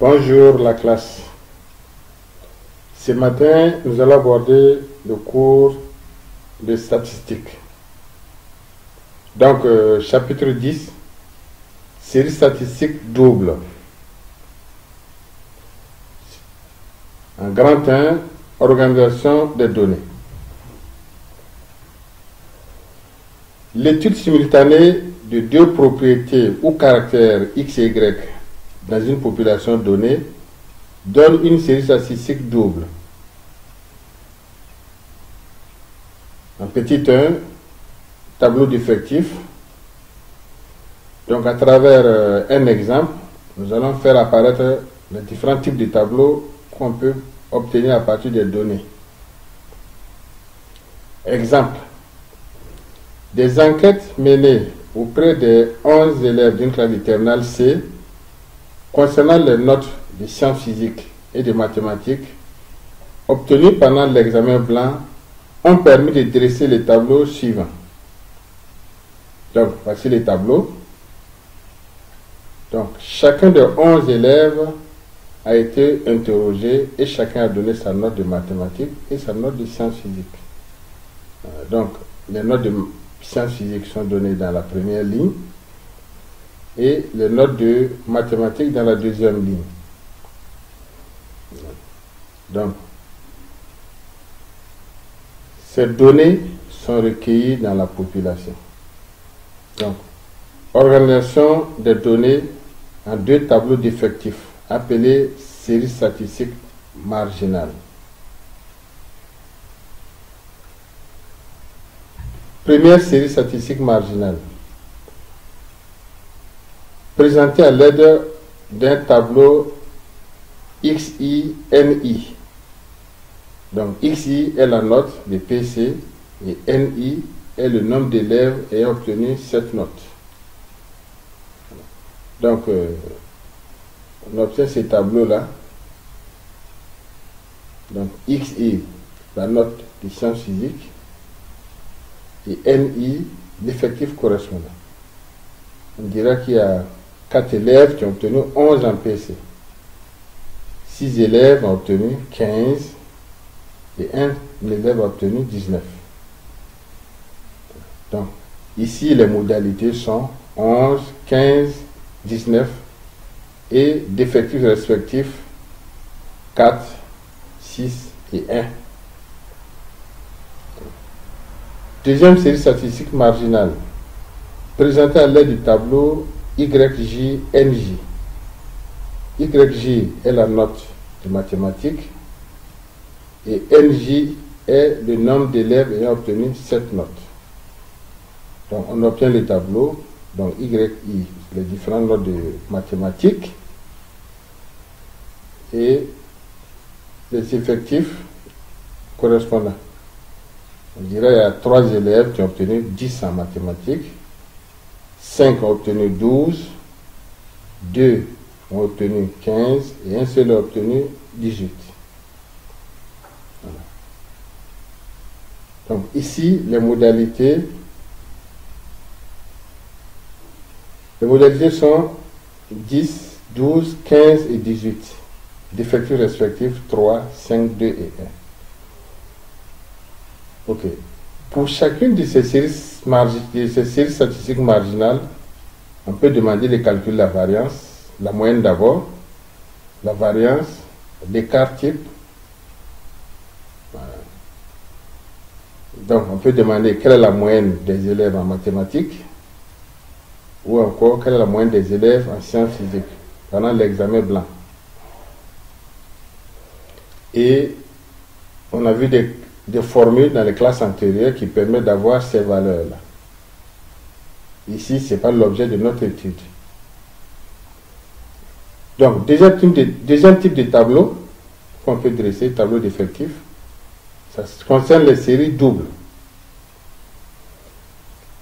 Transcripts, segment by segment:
Bonjour la classe. Ce matin, nous allons aborder le cours de statistiques. Donc, chapitre 10, série statistique double. En grand 1, organisation des données. L'étude simultanée de deux propriétés ou caractères X et Y dans une population donnée donne une série statistique double. En petit 1, tableau d'effectifs. Donc à travers un exemple, nous allons faire apparaître les différents types de tableaux qu'on peut obtenir à partir des données. Exemple. Des enquêtes menées auprès des 11 élèves d'une classe de terminale C concernant les notes de sciences physiques et de mathématiques obtenues pendant l'examen blanc ont permis de dresser les tableaux suivants. Donc, voici les tableaux. Donc, chacun des 11 élèves a été interrogé et chacun a donné sa note de mathématiques et sa note de sciences physiques. Donc, les notes de sciences physiques sont données dans la première ligne et les notes de mathématiques dans la deuxième ligne. Donc, ces données sont recueillies dans la population. Donc, organisation des données en deux tableaux d'effectifs appelés séries statistiques marginales. Première série statistique marginale. Présentée à l'aide d'un tableau XI-NI. Donc XI est la note de PC et NI est le nombre d'élèves ayant obtenu cette note. Donc on obtient ces tableaux-là. Donc XI, la note de sciences physiques, et NI, l'effectif correspondant. On dira qu'il y a 4 élèves qui ont obtenu 11 en PC. 6 élèves ont obtenu 15 et 1 élève a obtenu 19. Donc, ici, les modalités sont 11, 15, 19 et d'effectifs respectifs 4, 6 et 1. Deuxième série statistique marginale, présentée à l'aide du tableau YJ-NJ. YJ est la note de mathématiques et NJ est le nombre d'élèves ayant obtenu cette note. Donc on obtient le tableau, donc YI, les différentes notes de mathématiques et les effectifs correspondants. On dirait qu'il y a 3 élèves qui ont obtenu 10 en mathématiques, 5 ont obtenu 12, 2 ont obtenu 15 et un seul a obtenu 18. Voilà. Donc ici, les modalités sont 10, 12, 15 et 18. D'effectifs respectifs 3, 5, 2 et 1. Ok. Pour chacune de ces séries statistiques marginales, on peut demander le calcul de la variance, la moyenne d'abord, la variance, l'écart type. Voilà. Donc, on peut demander quelle est la moyenne des élèves en mathématiques ou encore quelle est la moyenne des élèves en sciences physiques pendant l'examen blanc. Et on a vu des formules dans les classes antérieures qui permettent d'avoir ces valeurs-là. Ici, ce n'est pas l'objet de notre étude. Donc, deuxième type de tableau qu'on peut dresser, tableau d'effectifs, ça concerne les séries doubles.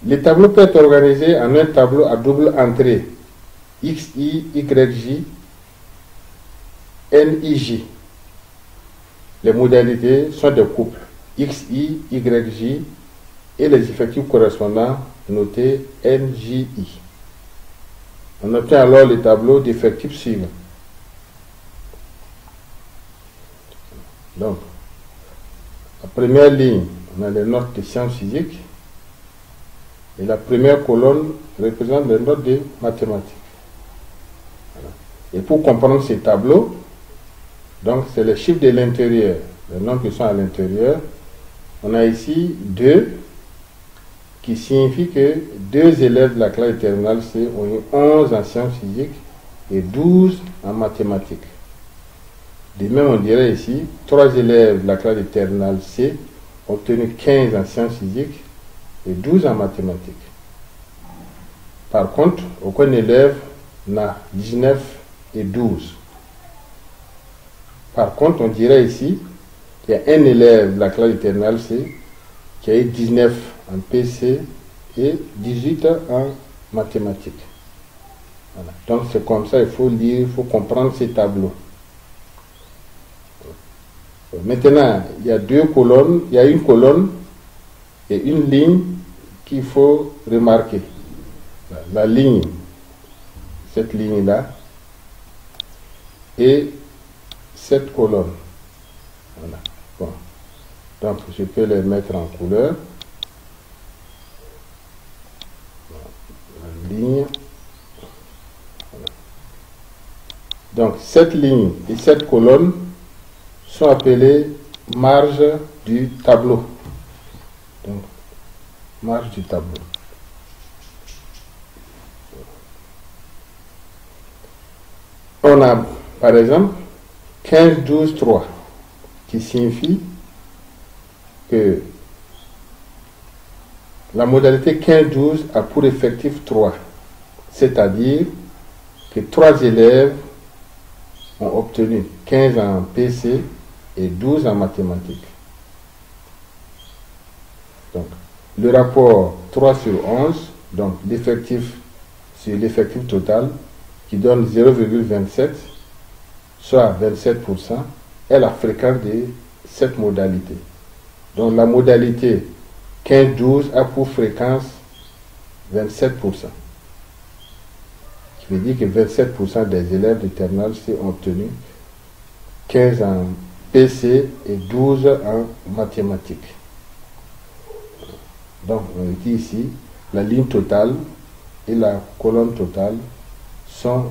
Les tableaux peuvent être organisés en un tableau à double entrée, XI, YJ, NIJ. Les modalités sont des couples, XI, YJ et les effectifs correspondants notés NJI. On obtient alors le tableau d'effectifs suivant. Donc, la première ligne, on a les notes de sciences physiques. Et la première colonne représente les notes de mathématiques. Voilà. Et pour comprendre ces tableaux, donc c'est les chiffres de l'intérieur, les nombres qui sont à l'intérieur. On a ici 2, qui signifie que 2 élèves de la classe de terminale C ont eu 11 en sciences physiques et 12 en mathématiques. De même, on dirait ici, 3 élèves de la classe de terminale C ont obtenu 15 en sciences physiques et 12 en mathématiques. Par contre, aucun élève n'a 19 et 12. Par contre, on dirait ici qu'il y a un élève de la classe de terminale C qui a eu 19 en PC et 18 en mathématiques. Voilà. Donc c'est comme ça, il faut lire, il faut comprendre ces tableaux. Maintenant, il y a 2 colonnes, il y a une colonne et une ligne qu'il faut remarquer. La ligne, cette ligne-là, et cette colonne. Voilà. Bon. Donc, je peux les mettre en couleur. La ligne. Voilà. Donc, cette ligne et cette colonne sont appelées marges du tableau. Donc, marge du tableau. On a, par exemple, 15, 12, 3, qui signifie que la modalité 15-12 a pour effectif 3, c'est-à-dire que 3 élèves ont obtenu 15 en PC et 12 en mathématiques. Donc, le rapport 3 sur 11, donc l'effectif sur l'effectif total, qui donne 0,27, soit 27%, est la fréquence de cette modalité. Donc la modalité 15-12 a pour fréquence 27%. Qui veut dire que 27% des élèves de terminale C ont obtenu 15 en PC et 12 en mathématiques. Donc on dit ici, la ligne totale et la colonne totale sont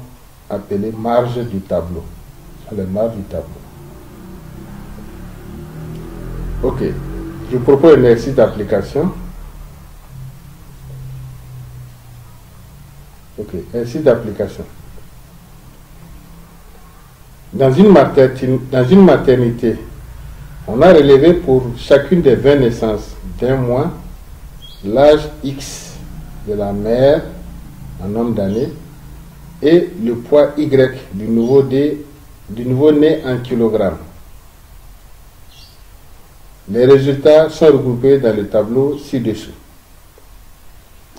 appelées marges du tableau. Ce sont les marges du tableau. Ok. Je vous propose un exercice d'application. Ok, exercice d'application. Dans une maternité, on a relevé pour chacune des 20 naissances d'un mois l'âge X de la mère en nombre d'années et le poids Y du nouveau-né en kilogrammes. Les résultats sont regroupés dans le tableau ci-dessous.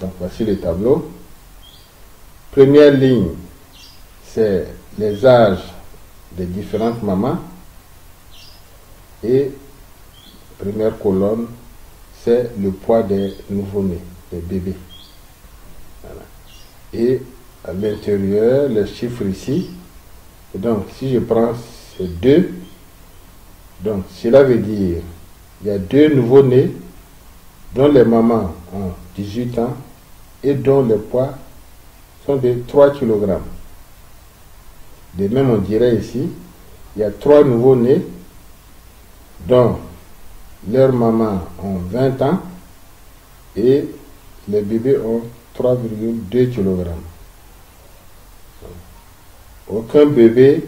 Donc voici le tableau. Première ligne, c'est les âges des différentes mamans. Et première colonne, c'est le poids des nouveau-nés, des bébés. Voilà. Et à l'intérieur, les chiffres ici. Et donc si je prends ces 2, donc cela veut dire il y a 2 nouveau-nés dont les mamans ont 18 ans et dont les poids sont de 3 kg. De même, on dirait ici, il y a 3 nouveau-nés dont leurs mamans ont 20 ans et les bébés ont 3,2 kg. Aucun bébé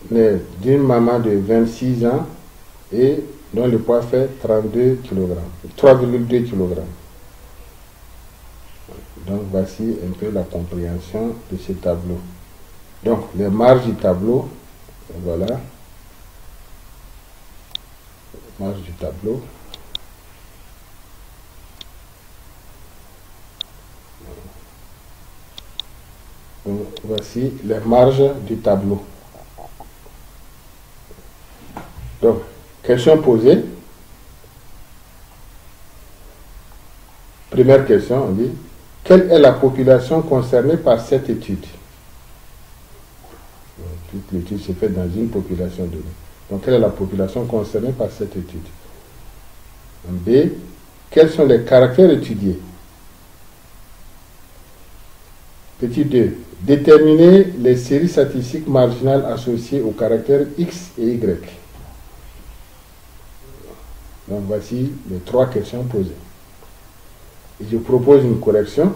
n'est d'une maman de 26 ans et dont le poids fait 32 kg, 3,2 kg. Donc voici un peu la compréhension de ce tableau. Donc les marges du tableau, voilà, les marges du tableau. Donc voici les marges du tableau. Donc, question posée. Première question, on dit, quelle est la population concernée par cette étude? Toute l'étude se fait dans une population donnée. Donc, quelle est la population concernée par cette étude? B. Quels sont les caractères étudiés? Petit 2. Déterminer les séries statistiques marginales associées aux caractères X et Y. Donc, voici les 3 questions posées. Et je propose une correction.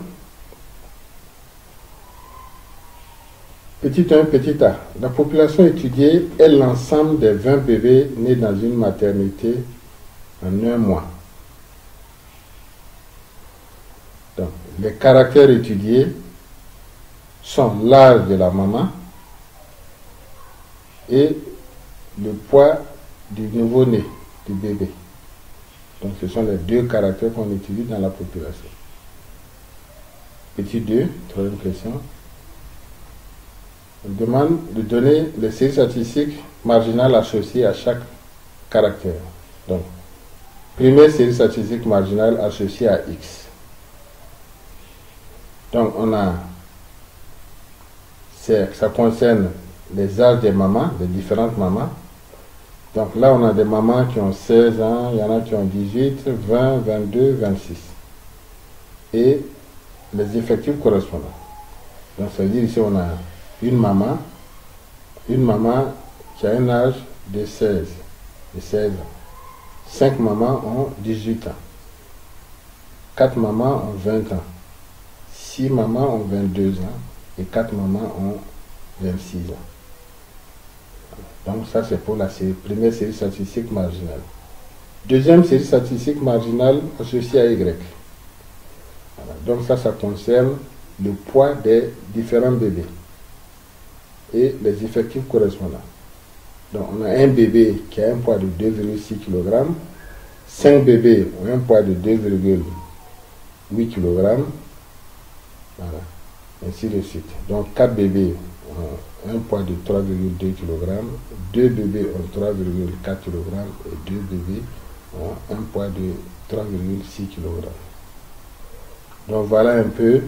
Petit 1, petit a. La population étudiée est l'ensemble des 20 bébés nés dans une maternité en un mois. Donc, les caractères étudiés sont l'âge de la maman et le poids du nouveau-né, du bébé. Donc, ce sont les 2 caractères qu'on utilise dans la population. Petit 2, troisième question. On demande de donner les séries statistiques marginales associées à chaque caractère. Donc, première série statistique marginale associée à X. Donc, on a, ça concerne les âges des mamans, des différentes mamans. Donc là, on a des mamans qui ont 16 ans, il y en a qui ont 18, 20, 22, 26. Et les effectifs correspondants. Donc, ça veut dire ici, on a une maman qui a un âge de 16 ans. 5 mamans ont 18 ans. 4 mamans ont 20 ans. 6 mamans ont 22 ans. Et 4 mamans ont 26 ans. Donc ça, c'est pour la première série statistique marginale. Deuxième série statistique marginale associée à Y. Voilà. Donc ça concerne le poids des différents bébés et les effectifs correspondants. Donc on a un bébé qui a un poids de 2,6 kg, 5 bébés ont un poids de 2,8 kg, voilà, ainsi de suite. Donc 4 bébés ont un poids de 3,2 kg, 2 bébés ont 3,4 kg et 2 bébés ont un poids de 3,6 kg. Donc voilà un peu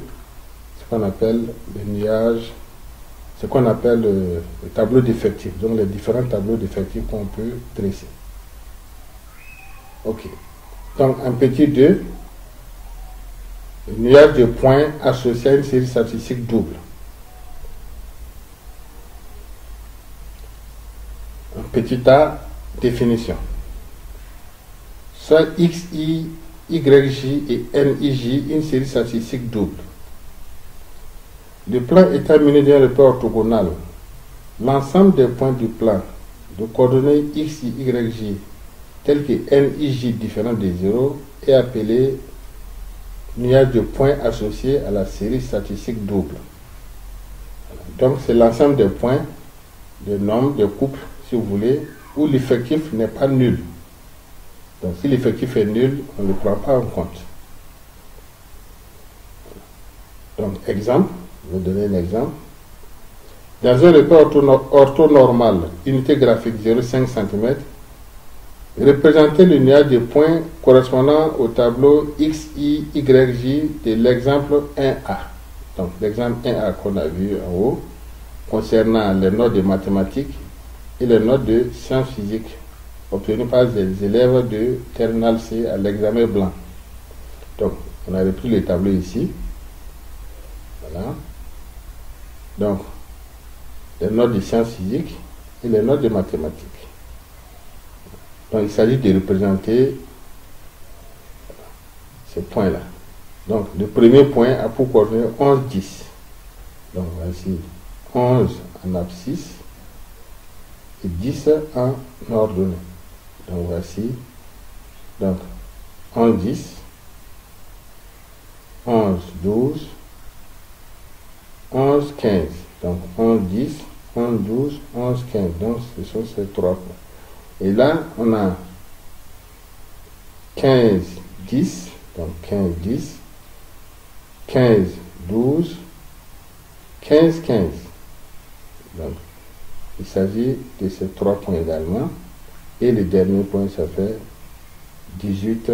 ce qu'on appelle le nuage, ce qu'on appelle le tableau d'effectifs, donc les différents tableaux d'effectifs qu'on peut dresser. Ok. Donc un petit 2, le nuage de points associé à une série statistique double. Un petit a, définition. Soit XI, YJ et NIJ, une série statistique double. Le plan étant muni d'un repère orthogonal. L'ensemble des points du plan de coordonnées XI, YJ, tels que NIJ différent de 0, est appelé nuage de points associé à la série statistique double. Donc c'est l'ensemble des points, des nombres, des couples, si vous voulez, où l'effectif n'est pas nul. Donc si l'effectif est nul, on ne le prend pas en compte. Donc exemple, je vais donner un exemple. Dans un repère orthonormal, unité graphique 0,5 cm, représentez le nuage de points correspondant au tableau XI, YJ de l'exemple 1A. Donc l'exemple 1A qu'on a vu en haut, concernant les notes de mathématiques et les notes de sciences physiques obtenues par les élèves de terminale C à l'examen blanc. Donc, on a repris le tableau ici. Voilà. Donc, les notes de sciences physiques et les notes de mathématiques. Donc, il s'agit de représenter ces points-là. Donc, le premier point a pour coordonnées 11, 10. Donc, voici 11 en abscisse et 10 en ordonnée. Donc, voici. Donc, 11, 10, 11, 12, 11, 15. Donc, 11, 10, 11, 12, 11, 15. Donc, ce sont ces 3 points. Et là, on a 15, 10. Donc, 15, 10, 15, 12, 15, 15. Donc, il s'agit de ces 3 points également. Et le dernier point, ça fait 18,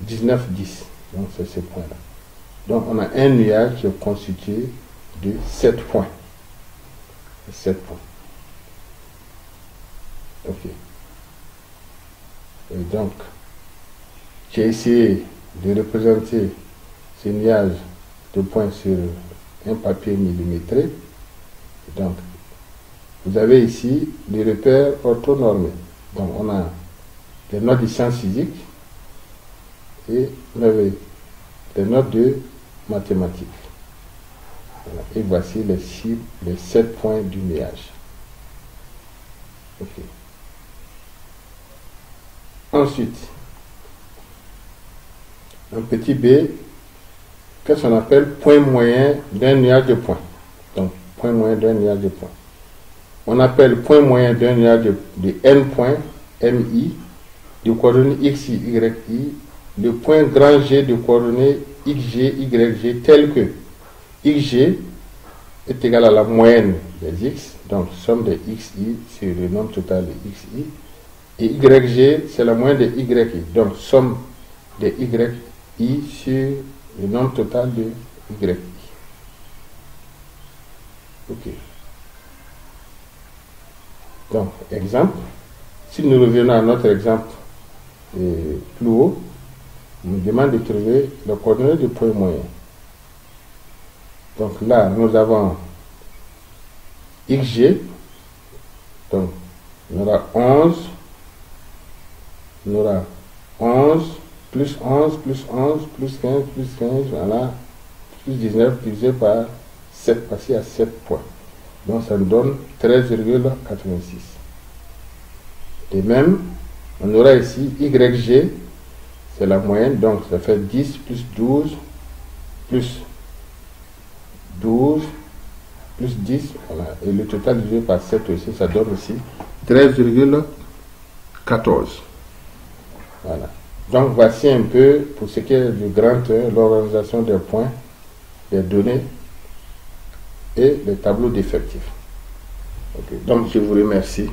19, 10. Donc, c'est ces points-là. Donc, on a un nuage qui est constitué de 7 points. 7 points. Ok. Et donc, j'ai essayé de représenter ce nuage de points sur un papier millimétré. Donc, vous avez ici les repères orthonormés. Donc, on a les notes de sciences physiques et vous avez les notes de mathématiques. Voilà. Et voici les 7 points du nuage. Ok. Ensuite, un petit b, qu'est-ce qu'on appelle point moyen d'un nuage de points. Donc, point moyen d'un nuage de points. On appelle point moyen d'un nuage de n points, mi, de coordonnées x, y, le point grand G de coordonnées xg, yg, tel que xg est égal à la moyenne des x, donc somme des xi sur le nombre total de xi, et yg c'est la moyenne des yi, donc somme des yi sur le nombre total de yi. Ok. Donc, exemple, si nous revenons à notre exemple plus haut, on nous demande de trouver le coordonnée du point moyen. Donc là, nous avons xg, donc on aura 11, plus 11, plus 11, plus 15, plus 15, voilà, plus 19 divisé par 7, parce qu'il y a 7 points. Donc ça nous donne 13,86. De même, on aura ici YG, c'est la moyenne, donc ça fait 10 plus 12, plus 12, plus 10, voilà, et le total divisé par 7 aussi, ça donne aussi 13,14. Voilà. Donc voici un peu, pour ce qui est du grand 1, l'organisation des points, des données et les tableaux d'effectifs. Okay. Donc je vous remercie.